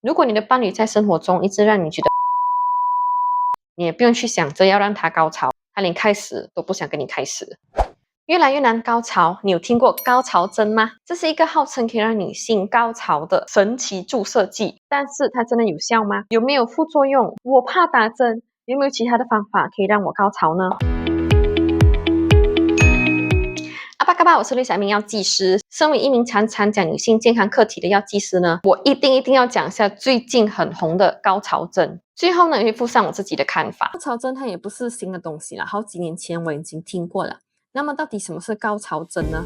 如果你的伴侣在生活中一直让你觉得，你也不用去想着要让他高潮，他连开始都不想跟你开始。越来越难高潮，你有听过高潮针吗？这是一个号称可以让女性高潮的神奇注射剂，但是它真的有效吗？有没有副作用？我怕打针，有没有其他的方法可以让我高潮呢？阿巴嘎巴，我是绿小明药剂师。身为一名常讲女性健康课题的药剂师呢，我一定要讲一下最近很红的高潮针。最后呢，也会附上我自己的看法。高潮针它也不是新的东西了，好几年前我已经听过了。那么到底什么是高潮针呢？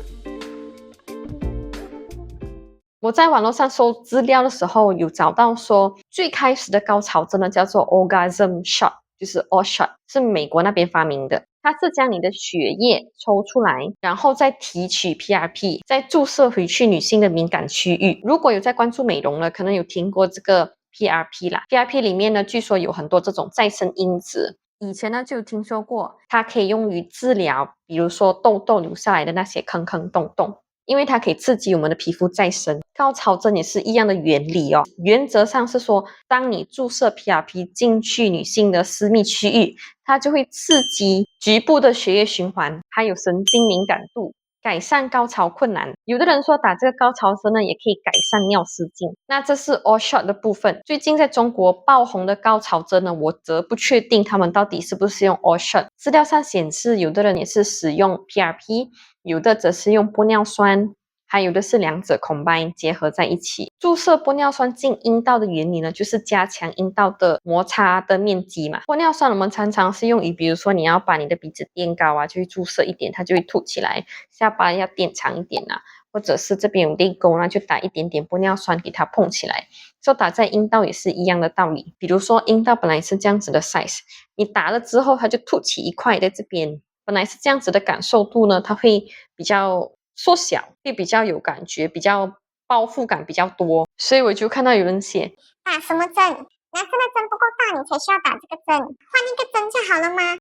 我在网络上搜资料的时候，有找到说，最开始的高潮针呢叫做 orgasm shot， 就是 or shot， 是美国那边发明的。它是将你的血液抽出来，然后再提取 PRP， 再注射回去女性的敏感区域。如果有在关注美容了，可能有听过这个 PRP 啦。PRP 里面呢，据说有很多这种再生因子。以前呢就有听说过，它可以用于治疗，比如说痘痘留下来的那些坑坑洞洞。因为它可以刺激我们的皮肤再生，高潮针也是一样的原理哦。原则上是说，当你注射 PRP 进去女性的私密区域，它就会刺激局部的血液循环，还有神经敏感度，改善高潮困难。有的人说打这个高潮针呢，也可以改善尿失禁。那这是 all shot 的部分。最近在中国爆红的高潮针呢，我则不确定他们到底是不是用 all shot。资料上显示，有的人也是使用 PRP。有的则是用玻尿酸，还有的是两者 combine 结合在一起。注射玻尿酸进阴道的原理呢，就是加强阴道的摩擦的面积嘛。玻尿酸我们常常是用于，比如说你要把你的鼻子垫高啊，就会注射一点，它就会凸起来；下巴要垫长一点啊，或者是这边有泪沟呢，就打一点点玻尿酸给它碰起来。说打在阴道也是一样的道理。比如说阴道本来是这样子的 size， 你打了之后它就凸起一块在这边。本来是这样子的感受度呢，它会比较缩小，会比较有感觉，比较包覆感比较多。所以我就看到有人写打什么针？男生的针不够大，你才需要打这个针，换一个针就好了吗？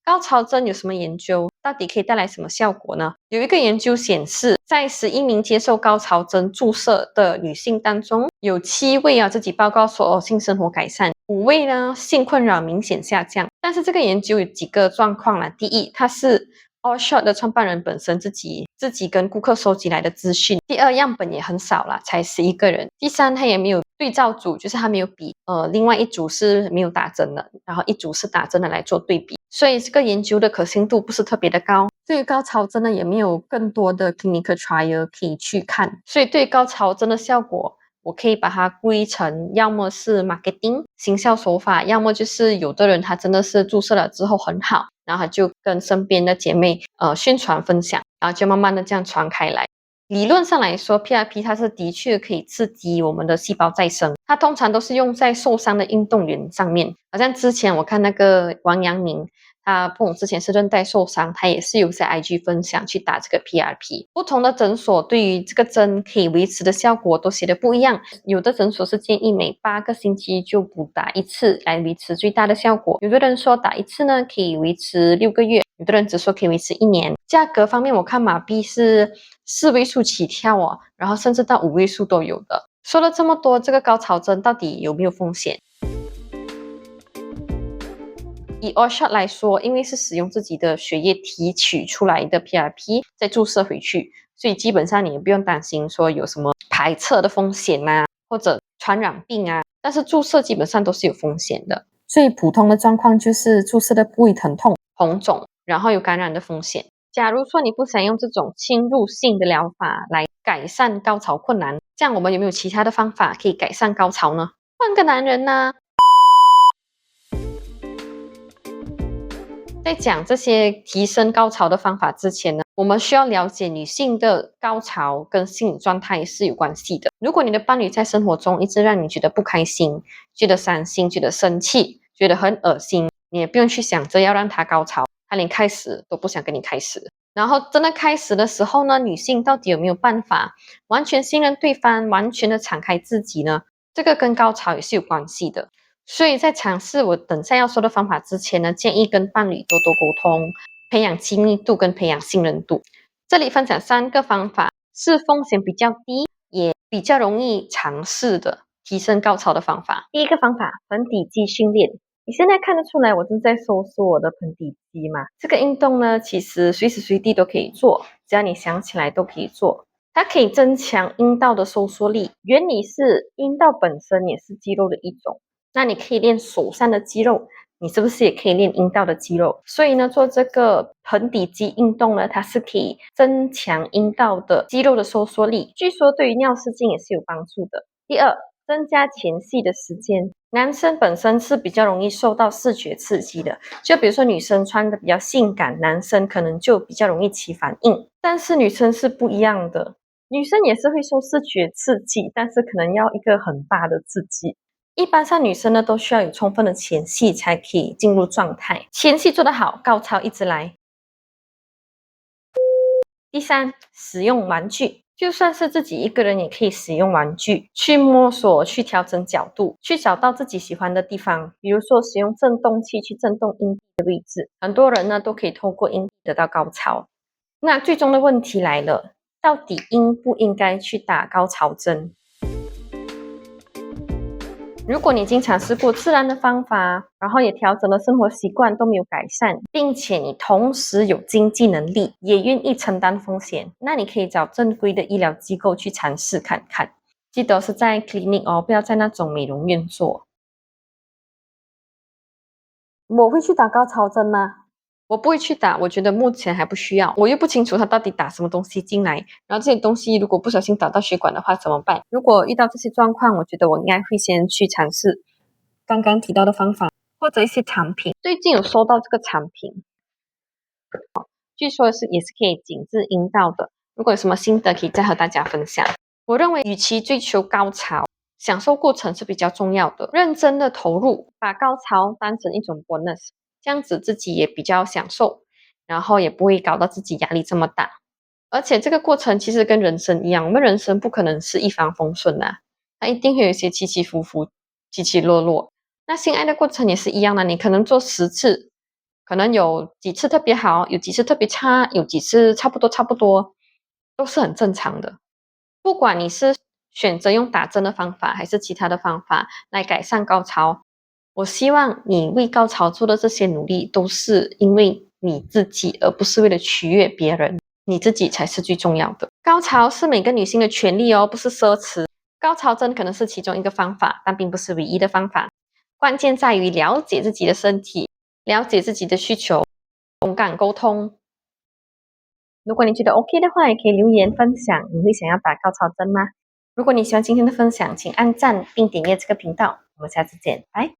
高潮针有什么研究？到底可以带来什么效果呢？有一个研究显示，在11名接受高潮针注射的女性当中，有7位自己报告说性生活改善，5位呢性困扰明显下降。但是这个研究有几个状况啦。第一，它是 all shot 的创办人本身自己跟顾客收集来的资讯。第二，样本也很少啦，才11个人。第三，他也没有对照组，就是他没有比另外一组是没有打针的，然后一组是打针的来做对比。所以这个研究的可信度不是特别的高。对于高潮针呢，也没有更多的 clinical trial 可以去看。所以对高潮针的效果，我可以把它归成要么是 marketing 行销手法，要么就是有的人他真的是注射了之后很好，然后他就跟身边的姐妹宣传分享，然后就慢慢的这样传开来。理论上来说 PRP 它是的确可以刺激我们的细胞再生，它通常都是用在受伤的运动员上面。好像之前我看那个王阳明，他不懂之前是韧带受伤，他也是有在 IG 分享去打这个 PRP。不同的诊所对于这个针可以维持的效果都写的不一样，有的诊所是建议每8个星期就补打一次来维持最大的效果，有的人说打一次呢可以维持6个月，有的人只说可以维持1年。价格方面我看马币是4位数起跳哦，然后甚至到5位数都有的。说了这么多，这个高潮针到底有没有风险？以 all shot 来说，因为是使用自己的血液提取出来的 PRP 再注射回去，所以基本上你也不用担心说有什么排斥的风险啊，或者传染病啊。但是注射基本上都是有风险的，最普通的状况就是注射的部位疼痛、红肿，然后有感染的风险。假如说你不想用这种侵入性的疗法来改善高潮困难，这样我们有没有其他的方法可以改善高潮呢？换个男人呢？在讲这些提升高潮的方法之前呢，我们需要了解女性的高潮跟心理状态是有关系的。如果你的伴侣在生活中一直让你觉得不开心、觉得伤心、觉得生气、觉得很恶心，你也不用去想着要让他高潮，他连开始都不想跟你开始。然后真的开始的时候呢，女性到底有没有办法完全信任对方，完全的敞开自己呢？这个跟高潮也是有关系的。所以在尝试我等下要说的方法之前呢，建议跟伴侣多沟通，培养亲密度跟培养信任度。这里分享3个方法，是风险比较低，也比较容易尝试的提升高潮的方法。第一个方法，盆底肌训练。你现在看得出来我正在收缩我的盆底肌吗？这个运动呢，其实随时随地都可以做，只要你想起来都可以做。它可以增强阴道的收缩力，原理是阴道本身也是肌肉的一种。那你可以练手上的肌肉，你是不是也可以练阴道的肌肉？所以呢，做这个盆底肌运动呢，它是可以增强阴道的肌肉的收缩力，据说对于尿失禁也是有帮助的。第二，增加前戏的时间。男生本身是比较容易受到视觉刺激的，就比如说女生穿的比较性感，男生可能就比较容易起反应。但是女生是不一样的，女生也是会受视觉刺激，但是可能要一个很大的刺激。一般上女生呢都需要有充分的前戏才可以进入状态，前戏做得好，高潮一直来。第三，使用玩具。就算是自己一个人也可以使用玩具去摸索，去调整角度，去找到自己喜欢的地方。比如说使用震动器去震动阴蒂的位置，很多人呢都可以透过阴蒂得到高潮。那最终的问题来了，到底应不应该去打高潮针？如果你已经尝试过自然的方法，然后也调整了生活习惯都没有改善，并且你同时有经济能力，也愿意承担风险，那你可以找正规的医疗机构去尝试看看。记得是在 clinic 哦，不要在那种美容院做。我会去打高潮针吗？我不会去打，我觉得目前还不需要，我又不清楚他到底打什么东西进来，然后这些东西如果不小心打到血管的话怎么办？如果遇到这些状况，我觉得我应该会先去尝试刚刚提到的方法，或者一些产品。最近有收到这个产品，据说也是可以紧致阴道的，如果有什么心得可以再和大家分享。我认为与其追求高潮，享受过程是比较重要的，认真的投入，把高潮当成一种 bonus，这样子自己也比较享受，然后也不会搞到自己压力这么大。而且这个过程其实跟人生一样，我们人生不可能是一帆风顺的，它一定会有一些起起伏伏、起起落落。那性爱的过程也是一样的，你可能做10次，可能有几次特别好，有几次特别差，有几次差不多，都是很正常的。不管你是选择用打针的方法，还是其他的方法来改善高潮，我希望你为高潮做的这些努力都是因为你自己，而不是为了取悦别人，你自己才是最重要的。高潮是每个女性的权利哦，不是奢侈。高潮针可能是其中一个方法，但并不是唯一的方法。关键在于了解自己的身体，了解自己的需求，勇敢沟通。如果你觉得 OK 的话，也可以留言分享你会想要打高潮针吗？如果你喜欢今天的分享，请按赞并点阅这个频道。我们下次见，拜。